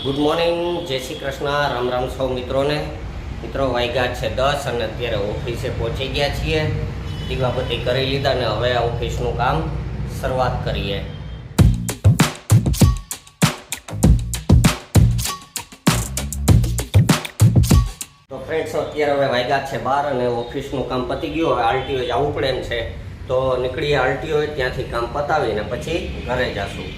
Good morning, જય શ્રી કૃષ્ણ, રામ રામ સૌ મિત્રોને. મિત્રો વાગ્યા છે 10 અને અત્યારે ઓફિસે પહોંચી ગયા છીએ. દીવાબત્તી કરી લીધા ને હવે આ ઓફિસનું કામ શરૂઆત કરીએ. તો ફ્રેન્ડ્સ, અત્યારે હવે વાગ્યા છે 12 અને ઓફિસનું કામ પતી ગયું. હવે આરટીઓ જવું પડે એમ છે, તો નીકળીએ આરટીઓ, ત્યાંથી કામ પતાવીને પછી ઘરે જશું.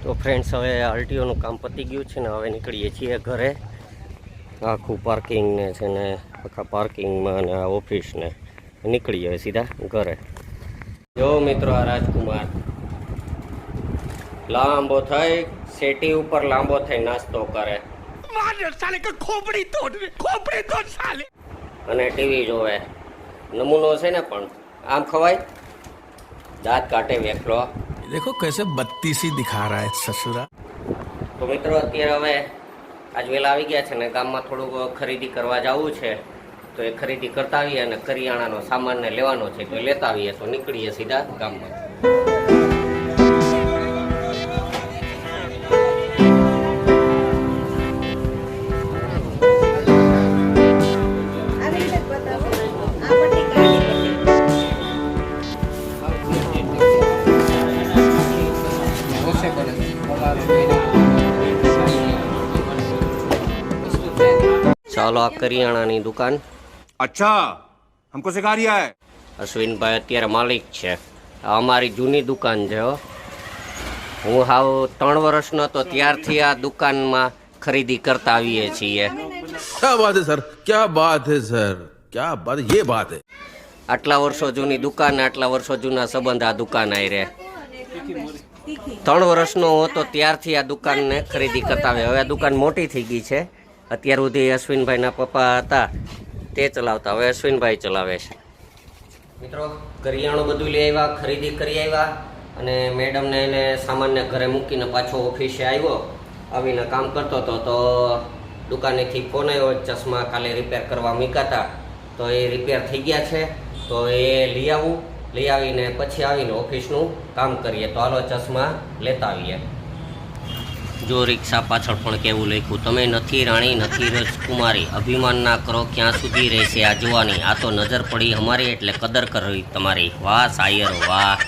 તો ફ્રેન્ડ્સ, હવે આરટીઓનું કામ પતી ગયું છે ને હવે નીકળીએ છીએ ઘરે. આખું પાર્કિંગને છે ને આખા પાર્કિંગમાં અને આ ઓફિસને નીકળીએ સીધા ઘરે. જો મિત્રો, આ રાજકુમાર લાંબો થઈ સેટી ઉપર લાંબો થઈ નાસ્તો કરે અને ટીવી જોવે. નમૂનો છે ને, પણ આમ ખવાય? દાંત કાઢે વેકલો. देखो कैसे बत्तीसी दिखा रहा है ससुरा. તો મિત્રો, અત્યારે હવે આજ વહેલા આવી ગયા છે ને ગામમાં થોડુંક ખરીદી કરવા જવું છે, તો એ ખરીદી કરતા આવીએ અને કરિયાણાનો સામાનને લેવાનો છે, તો લેતા આવીએ. તો નીકળીએ સીધા ગામમાં. ચાલો, આ કરિયાણાની દુકાન. अच्छा, हमको सिखा रिया है. અશ્વિનભાઈ અત્યારે માલિક છે. આ અમારી જૂની દુકાન છે. હું હાવ 3 વર્ષનો હતો ત્યારથી આ દુકાનમાં ખરીદી કરતા આવીએ છીએ. क्या बात है सर, क्या बात है सर, क्या बात, ये बात है. આટલા વર્ષો જૂની દુકાન, આટલા વર્ષો જૂના સંબંધ આ દુકાન આવી રહે. 3 વર્ષનો હતો ત્યારથી આ દુકાનને ખરીદી કરતા આવે. હવે આ દુકાન મોટી થઈ ગઈ છે. અત્યાર સુધી અશ્વિનભાઈના પપ્પા હતા તે ચલાવતા, હવે અશ્વિનભાઈ ચલાવે છે. મિત્રો, કરિયાણું બધું લઈ આવ્યા, ખરીદી કરી આવ્યા અને મેડમને એને સામાનને ઘરે મૂકીને પાછો ઓફિસે આવ્યો. આવીને કામ કરતો હતો તો દુકાનેથી ફોન આવ્યો, ચશ્મા કાલે રિપેર કરવા મૂક્યા હતા, તો એ રિપેર થઈ ગયા છે, તો એ લઈ આવું. લઈ આવીને પછી આવીને ઓફિસનું કામ કરીએ. તો હાલો ચશ્મા લેતા આવીએ. જો રિક્ષા પાછળ પણ કેવું લખ્યું, તમે નથી રાણી નથી રાજકુમારી, અભિમાન ના કરો, ક્યાં સુધી રહેશે આ જુવાની, આ તો નજર પડી અમારી એટલે કદર કરવી તમારી. વાહ શાયરો, વાહ.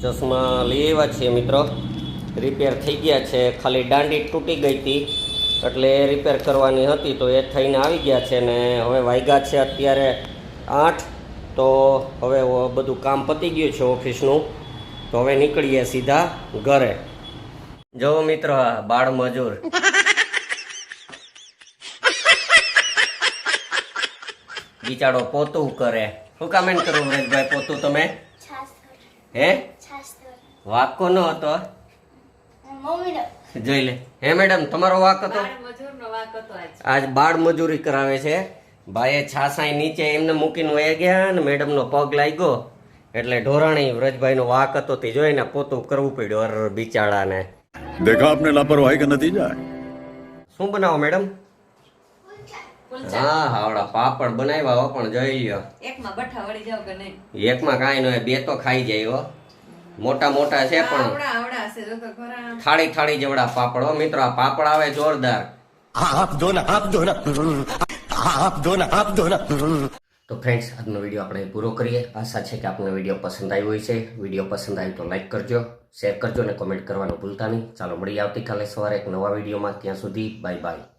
ચશ્મા લઈ આવ્યા છીએ મિત્રો. રિપેર થઈ ગયા છે, ખાલી દાંડી તૂટી ગઈ હતી એટલે રિપેર કરવાની હતી, તો એ થઈને આવી ગયા છે. ને હવે વાગ્યા છે અત્યારે 8. તો હવે બધું કામ પતી ગયું છે ઓફિસનું, તો હવે નીકળીએ સીધા ઘરે. જો મિત્રો, બાળ મજૂર બિચારો પોતું કરે. શું કામ કરું વ્રજભાઈ પોતું તમે? હે, વાકો નો હતો? જોઈ લે. હે મેડમ, તમારો વાક હતો? આજ બાળ મજૂરી કરાવે છે. ભાઈએ છાસાઈ નીચે એમને મૂકીને વયા ગયા ને મેડમનો પગ લાગ્યો એટલે ઢોરાણી વ્રજભાઈનો વાક હતો તે જોઈને પોતું કરવું પડ્યું. અર બિચારાને. देखा आपने लापरवाही का नतीजा. શું બનાવો મેડમ? હા, હાવડા પાપડ બનાવ્યા હો, પણ જોઈ લ્યો એકમાં બઠા વળી જાવ કે નહીં? એકમાં કાંઈ ન હોય, 2 તો ખાઈ જાય હો. મોટા મોટા છે પણ થાળી થાળી જેવડા પાપડ હો મિત્રો. આ પાપડ આવે જોરદાર. તો ફ્રેન્ડ્સ, આજનો વિડીયો આપણે પૂરો કરીએ. આશા છે કે આપને વિડીયો પસંદ આવ્યો હોય છે. વિડીયો પસંદ આવ્યો તો લાઈક કરજો, શેર કરજો અને કોમેન્ટ કરવાનું ભૂલતા નહીં. ચાલો, મળીએ આવતીકાલે સવારે એક નવા વિડીયોમાં. ત્યાં સુધી બાય બાય.